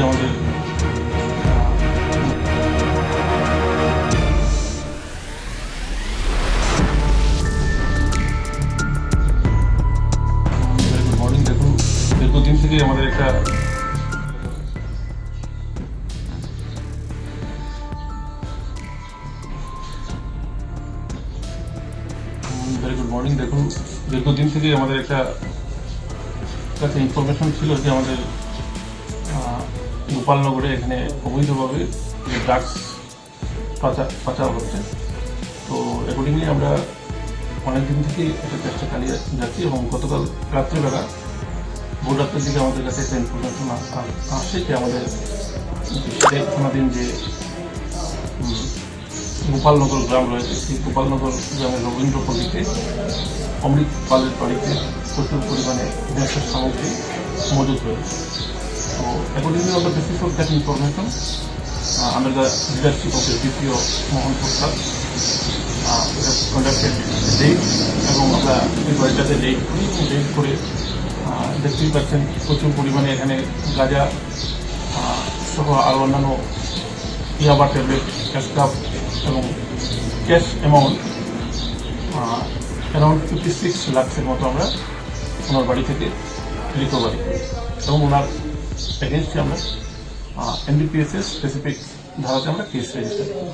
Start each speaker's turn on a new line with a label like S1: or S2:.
S1: যে আমাদের good morning. দেখুন, দীর্ঘদিন থেকে আমাদের একটা দীর্ঘদিন থেকে আমাদের একটা কাছে ইনফরমেশন ছিল যে আমাদের গোপালনগরে এখানে অবৈধভাবে ড্রাগস পাচার হচ্ছে। তো অ্যাকর্ডিংলি আমরা অনেকদিন থেকে এটা চেষ্টা চালিয়ে যাচ্ছি এবং গতকাল রাত্রিবেলা ভোর রাত্রের দিকে আমাদের কাছে একটা ইনফরমেশন আসে যে আমাদের থানাধীন যে গোপালনগর গ্রাম রয়েছে, সেই গোপালনগর গ্রামের রবীন্দ্রপল্লীতে অমৃত পালের বাড়িতে প্রচুর পরিমাণে নেশার সামগ্রী মজুদ রয়েছে। তো accordingly on the basis of that information under the leadership of the DPO Mohan Prasad conducted red এবং আমরা এই বাড়িটাতে রেড করি এবং রেড করে দেখতেই পাচ্ছেন প্রচুর পরিমাণে এখানে গাঁজা সহ আরও অন্যান্য ইয়াবা ট্যাবলেট, ক্যাশকাপ এবং ক্যাশ অ্যামাউন্ট অ্যারাউন্ড 56 লাখের মতো আমরা ওনার বাড়ি থেকে রিকভারি করি এবং ওনার এগেনস্টে আমরা NDPS স্পেসিফিক ধারাতে আমরা কেস রেজিস্টার করি।